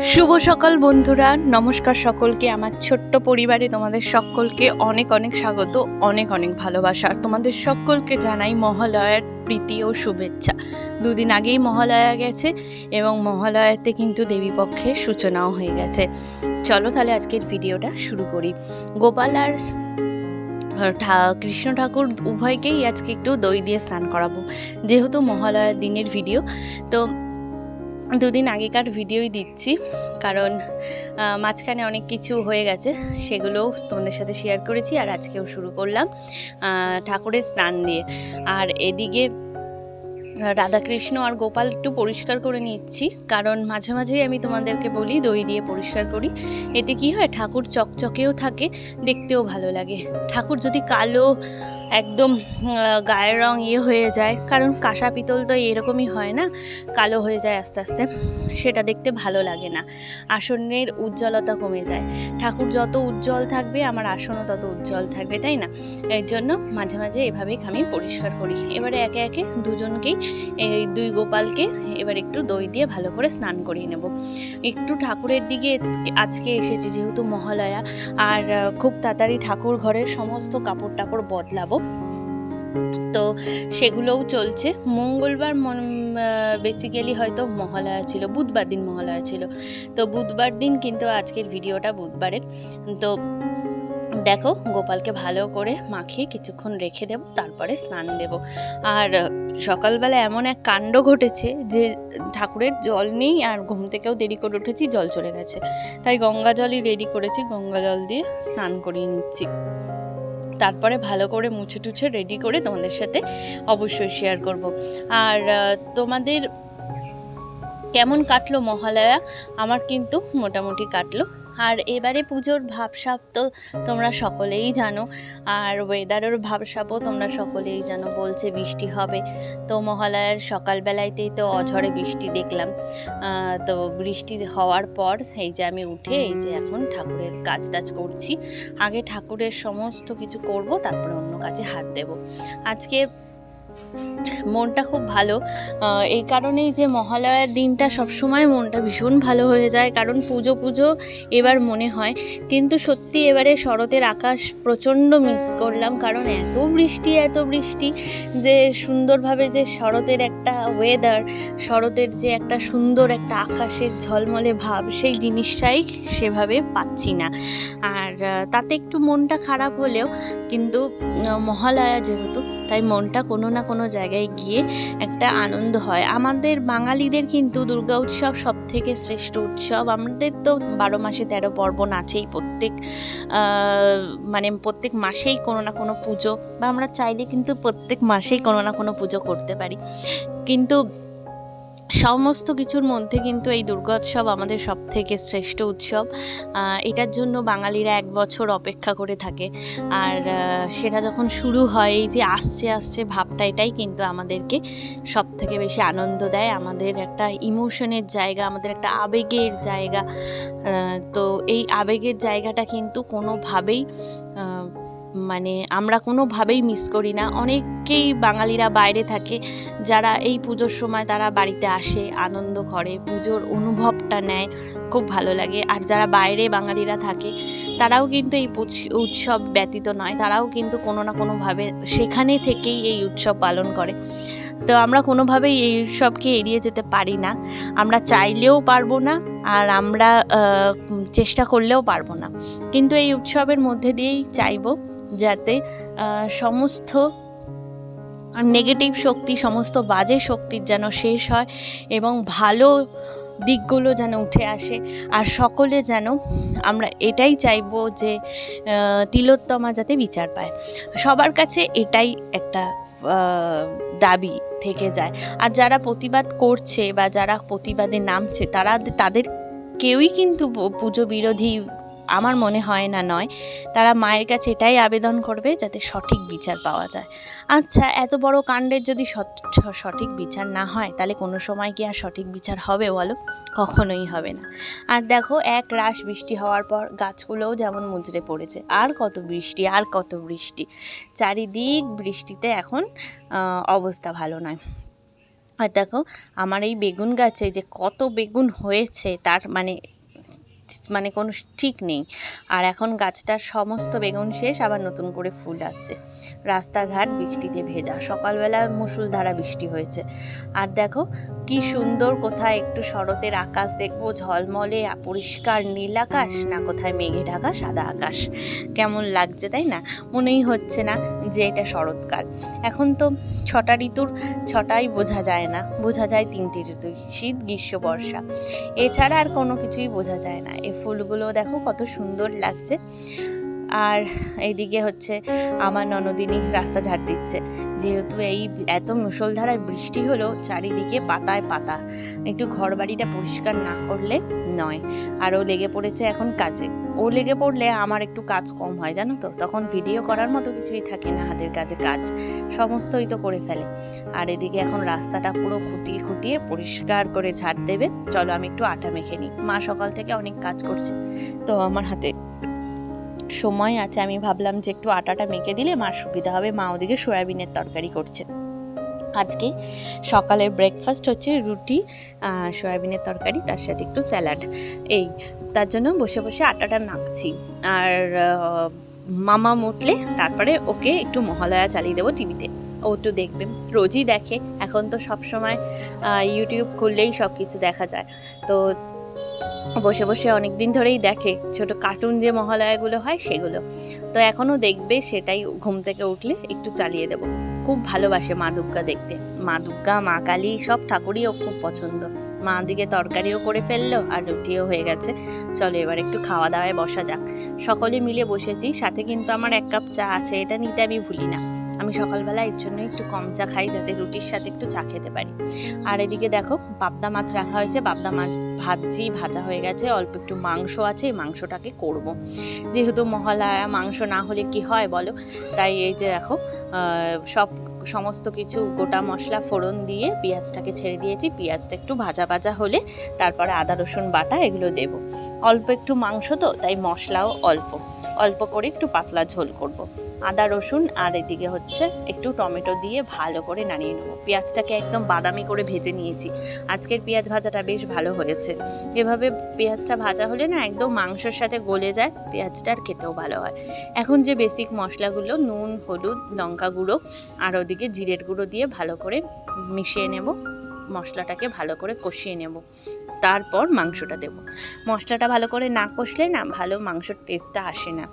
শুভ সকাল বন্ধুরা, নমস্কার সকলকে। আমার ছোট্ট পরিবারে তোমাদের সকলকে অনেক অনেক স্বাগত, অনেক অনেক ভালোবাসা। তোমাদের সকলকে জানাই মহালয়ার প্রীতি ও শুভেচ্ছা। দুদিন আগেই মহালয়া গেছে এবং মহালয়াতে কিন্তু দেবীপক্ষের সূচনাও হয়ে গেছে। চলো তাহলে আজকের ভিডিওটা শুরু করি। গোপাল আর কৃষ্ণ ঠাকুর উভয়কেই আজকে একটু দই দিয়ে স্নান করাবো, যেহেতু মহালয়ার দিনের ভিডিও। তো দুদিন আগেকার ভিডিওই দিচ্ছি, কারণ মাঝখানে অনেক কিছু হয়ে গেছে, সেগুলোও তোমাদের সাথে শেয়ার করেছি। আর আজকেও শুরু করলাম ঠাকুরের স্নান দিয়ে। আর এদিকে রাধাকৃষ্ণ আর গোপাল একটু পরিষ্কার করে নিচ্ছি, কারণ মাঝে মাঝেই আমি তোমাদেরকে বলি দই দিয়ে পরিষ্কার করি। এতে কি হয়, ঠাকুর চকচকেও থাকে, দেখতেও ভালো লাগে। ঠাকুর যদি কালো একদম গায়ের রং হয়ে যায়, কারণ কাঁসা পিতল তো এরকমই হয় না, কালো হয়ে যায় আস্তে আস্তে, সেটা দেখতে ভালো লাগে না। আসনের উজ্জ্বলতা কমে যায়। ঠাকুর যত উজ্জ্বল থাকবে আমার আসনও তত উজ্জ্বল থাকবে, তাই না? এর জন্য মাঝে মাঝে এভাবেই আমি পরিষ্কার করি। এবারে একে একে দুজনকেই, এই দুই গোপালকে এবার একটু দই দিয়ে ভালো করে স্নান করিয়ে নেব। একটু ঠাকুরের দিকে আজকে এসেছি, যেহেতু মহালয়া, আর খুব তাড়াতাড়ি ঠাকুর ঘরের সমস্ত কাপড় টাপড় বদলাবো, তো সেগুলোও চলছে। মঙ্গলবার বেসিক্যালি হয়তো মহালয়া ছিল, বুধবার দিন মহালয়া ছিল, তো বুধবার দিন কিন্তু আজকের ভিডিওটা বুধবারের। তো দেখো, গোপালকে ভালো করে মাখিয়ে কিছুক্ষণ রেখে দেব, তারপরে স্নান দেব। আর সকালবেলা এমন এক কাণ্ড ঘটেছে যে ঠাকুরের জল নেই, আর ঘুম থেকেও দেরি করে উঠেছি, জল চলে গেছে, তাই গঙ্গা জলই রেডি করেছি, গঙ্গা জল দিয়ে স্নান করিয়ে নিচ্ছি। তারপরে ভালো করে মুছে টুছে রেডি করে তোমাদের সাথে অবশ্যই শেয়ার করব। আর তোমাদের কেমন কাটলো মহালয়া? আমার কিন্তু মোটামুটি কাটলো। আর এবারে পুজোর ভাবসাব তো তোমরা সকলেই জানো, আর ওয়েদারের ভাবসাবও তোমরা সকলেই জানো। বলছে বৃষ্টি হবে, তো মহালয়ার সকালবেলাতেই তো অঝরে বৃষ্টি দেখলাম। তো বৃষ্টি হওয়ার পর এই যে আমি উঠে এই যে এখন ঠাকুরের কাজ টাজ করছি। আগে ঠাকুরের সমস্ত কিছু করব, তারপরে অন্য কাজে হাত দেব। আজকে মনটা খুব ভালো, এই কারণেই যে মহালয়ার দিনটা সবসময় মনটা ভীষণ ভালো হয়ে যায়, কারণ পুজো পুজো এবার মনে হয়। কিন্তু সত্যি এবারে শরতের আকাশ প্রচণ্ড মিস করলাম, কারণ এত বৃষ্টি যে সুন্দরভাবে যে শরতের একটা ওয়েদার, শরতের যে একটা সুন্দর একটা আকাশের ঝলমলে ভাব, সেই জিনিসটাই সেভাবে পাচ্ছি না। আর তাতে একটু মনটা খারাপ হলেও কিন্তু মহালয়া যেহেতু, তাই মনটা কোনো না কোনো জায়গায় গিয়ে একটা আনন্দ হয়। আমাদের বাঙালিদের কিন্তু দুর্গা উৎসব সব থেকে শ্রেষ্ঠ উৎসব। আমাদের তো 12 মাসে 13 পার্বণ আছেই, প্রত্যেক মাসেই কোনো না কোনো পুজো, বা আমরা চাইলে কিন্তু প্রত্যেক মাসেই কোনো না কোনো পুজো করতে পারি। কিন্তু সমস্ত কিছুর মধ্যে কিন্তু এই দুর্গোৎসব আমাদের সব থেকে শ্রেষ্ঠ উৎসব। এটার জন্য বাঙালিরা 1 বছর অপেক্ষা করে থাকে। আর সেটা যখন শুরু হয়, এই যে আসছে ভাবটা, এটাই কিন্তু আমাদেরকে সব থেকে বেশি আনন্দ দেয়। আমাদের একটা ইমোশনের জায়গা, আমাদের একটা আবেগের জায়গা। তো এই আবেগের জায়গাটা কিন্তু কোনোভাবেই আমরা কোনোভাবেই মিস করি না। অনেকেই বাঙালিরা বাইরে থাকে, যারা এই পুজোর সময় তারা বাড়িতে আসে, আনন্দ করে, পুজোর অনুভবটা নেয়, খুব ভালো লাগে। আর যারা বাইরে বাঙালিরা থাকে, তারাও কিন্তু এই উৎসব ব্যতীত নয়, তারাও কিন্তু কোনো না কোনোভাবে সেখানে থেকেই এই উৎসব পালন করে। তো আমরা কোনোভাবেই এই উৎসবকে এড়িয়ে যেতে পারি না, আমরা চাইলেও পারবো না, আর আমরা চেষ্টা করলেও পারবো না। কিন্তু এই উৎসবের মধ্যে দিয়েই চাইবো যাতে সমস্ত নেগেটিভ শক্তি, সমস্ত বাজে শক্তির যেন শেষ হয়, এবং ভালো দিকগুলো যেন উঠে আসে। আর সকলে যেন, আমরা এটাই চাইবো যে তিলোত্তমা যাতে বিচার পায়, সবার কাছে এটাই একটা দাবি থেকে যায়। আর যারা প্রতিবাদ করছে বা যারা প্রতিবাদে নামছে, তাদের কেউই কিন্তু পুজো বিরোধী আমার মনে হয় না, নয়। তারা মায়ের কাছে এটাই আবেদন করবে যাতে সঠিক বিচার পাওয়া যায়। আচ্ছা, এত বড় কাণ্ডের যদি সঠিক বিচার না হয়, তাহলে কোনো সময় কি আর সঠিক বিচার হবে বলো? কখনোই হবে না। আর দেখো, এক রাশ বৃষ্টি হওয়ার পর গাছগুলোও যেমন মুজড়ে পড়েছে। আর কত বৃষ্টি, চারিদিক বৃষ্টিতে এখন অবস্থা ভালো নয়। আর দেখো আমার এই বেগুন গাছে যে কত বেগুন হয়েছে তার মানে কোনো ঠিক নেই। আর এখন গাছটার সমস্ত বেগুন শেষ, আবার নতুন করে ফুল আসছে। রাস্তাঘাট বৃষ্টিতে ভেজা, সকালবেলা মুষলধারা বৃষ্টি হয়েছে। আর দেখো কি সুন্দর, কোথায় একটু শরতের আকাশ দেখবো ঝলমলে পরিষ্কার নীল আকাশ, না কোথায় মেঘে ঢাকা সাদা আকাশ। কেমন লাগছে তাই না? মনেই হচ্ছে না যে এটা শরৎকাল। এখন তো 6টা ঋতুর 6টাই বোঝা যায় না, বোঝা যায় 3টে ঋতু, শীত গ্রীষ্ম বর্ষা, এছাড়া আর কোনো কিছুই বোঝা যায় না। এই ফুলগুলো দেখো কত সুন্দর লাগছে। আর এইদিকে হচ্ছে আমার ননদিনী রাস্তা ঝাড় দিচ্ছে, যেহেতু এই এত মুষলধারায় বৃষ্টি হলো, চারিদিকে পাতায় পাতা, একটু ঘর বাড়িটা পরিষ্কার না করলে নয়। আর ও লেগে পড়েছে এখন কাজে। ও লেগে পড়লে আমার একটু কাজ কম হয় জানো তো, তখন ভিডিও করার মতো কিছুই থাকে না, হাতের কাজে কাজ সমস্তই তো করে ফেলে। আর এদিকে এখন রাস্তাটা পুরো খুঁটিয়ে খুঁটিয়ে পরিষ্কার করে ঝাড় দেবে। চলো আমি একটু আটা মেখে নিই, মা সকাল থেকে অনেক কাজ করছে, তো আমার হাতে সময় আছে, আমি ভাবলাম যে একটু আটাটা মেখে দিলে মার সুবিধা হবে। মা ওদিকে সয়াবিনের তরকারি করছে। আজকে সকালের ব্রেকফাস্ট হচ্ছে রুটি, সয়াবিনের তরকারি, তার সাথে একটু স্যালাড। এই তার জন্য বসে বসে আটাটা মাখছি। আর মামা উঠলে তারপরে ওকে একটু মহালয়া চালিয়ে দেবো টিভিতে, ও একটু দেখবে, রোজই দেখে। এখন তো সব সময় ইউটিউব খুললেই সব কিছু দেখা যায়, তো বসে বসে অনেক দিন ধরেই দেখে ছোট কার্টুন যে মহালয়াগুলো হয় সেগুলো, তো এখনও দেখবে, সেটাই ঘুম থেকে উঠলে একটু চালিয়ে দেবো। খুব ভালোবাসে মা দুর্গা দেখতে, মা দুর্গা, মা কালী সব ঠাকুরই ও খুব পছন্দ। মা দিকে তরকারিও করে ফেললো আর রুটিও হয়ে গেছে। চলো এবার একটু খাওয়া দাওয়ায় বসা যাক। সকলে মিলে বসেছি, সাথে কিন্তু আমার 1 কাপ চা আছে, এটা নিতে আমি ভুলি না। আমি সকালবেলা এর জন্য একটু কম চা খাই, যাতে রুটির সাথে একটু চা খেতে পারি। আর এদিকে দেখো পাবদা মাছ রাখা হয়েছে, পাবদা মাছ ভাজা হয়ে গেছে, অল্প একটু মাংস আছে, এই মাংসটাকে করব। যেহেতু মহালয়া মাংস না হলে কি হয় বলো, তাই এই যে দেখো সমস্ত কিছু গোটা মশলা ফোড়ন দিয়ে পেঁয়াজটাকে ছেড়ে দিয়েছি। পেঁয়াজটা একটু ভাজা ভাজা হলে তারপরে আদা রসুন বাটা এগুলো দেব। অল্প একটু মাংস তো, তাই মশলাও অল্প অল্প করে একটু পাতলা ঝোল করব। আদা রসুন আর এদিকে হচ্ছে একটু টমেটো দিয়ে ভালো করে নাড়িয়ে নেবো। পেঁয়াজটাকে একদম বাদামি করে ভেজে নিয়েছি। আজকের পেঁয়াজ ভাজাটা বেশ ভালো হয়েছে। এভাবে পেঁয়াজটা ভাজা হলে না একদম মাংসের সাথে গলে যায়, পেঁয়াজটা আর খেতেও ভালো হয়। এখন যে বেসিক মশলাগুলো, নুন, হলুদ, লঙ্কা গুঁড়ো আর ওদিকে জিরের গুঁড়ো দিয়ে ভালো করে মিশিয়ে নেব, মশলাটাকে ভালো করে কষিয়ে নেব, তারপর মাংসটা দেব। মশলাটা ভালো করে না কষলে না ভালো মাংসের টেস্টটা আসে না।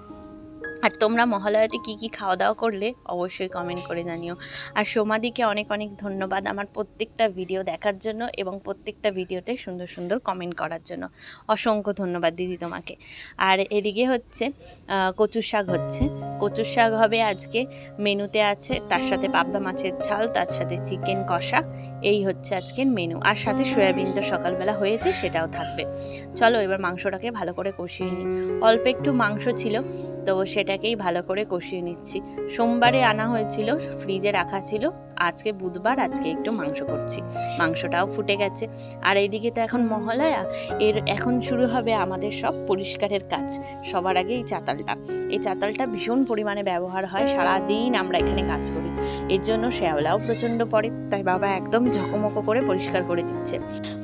আর তোমরা মহালয়াতে কী কী খাওয়া দাওয়া করলে অবশ্যই কমেন্ট করে জানিও। আর সোমাদিকে অনেক অনেক ধন্যবাদ আমার প্রত্যেকটা ভিডিও দেখার জন্য এবং প্রত্যেকটা ভিডিওতে সুন্দর সুন্দর কমেন্ট করার জন্য। অসংখ্য ধন্যবাদ দিদি তোমাকে। আর এদিকে হচ্ছে কচুর শাক হচ্ছে, কচুর শাক হবে আজকে, মেনুতে আছে, তার সাথে পাবদা মাছের ঝাল, তার সাথে চিকেন কষা, এই হচ্ছে আজকের মেনু। আর সাথে সয়াবিন তো সকালবেলা হয়েছে, সেটাও থাকবে। চলো এবার মাংসটাকে ভালো করে কষিয়ে নিই। অল্প একটু মাংস ছিল, তো সেটাকেই ভালো করে কষিয়ে নিচ্ছি। সোমবারে আনা হয়েছিল, ফ্রিজে রাখা ছিল, আজকে বুধবার, আজকে একটু মাংস করছি। মাংসটাও ফুটে গেছে। আর এইদিকে তো এখন মহালয়া, এখন শুরু হবে আমাদের সব পরিষ্কারের কাজ। সবার আগে এই চাতালটা ভীষণ পরিমাণে ব্যবহার হয়, সারাদিন আমরা এখানে কাজ করি, এর জন্য শ্যাওলাও প্রচণ্ড পড়ে, তাই বাবা একদম ঝকমকো করে পরিষ্কার করে দিচ্ছে।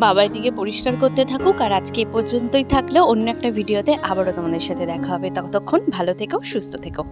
বাবা এদিকে পরিষ্কার করতে থাকুক। আর আজকে এ পর্যন্তই থাকলেও, অন্য একটা ভিডিওতে আবারও তোমাদের সাথে দেখা হবে। ততক্ষণ ভালো থেকো, সুস্থ থেকো।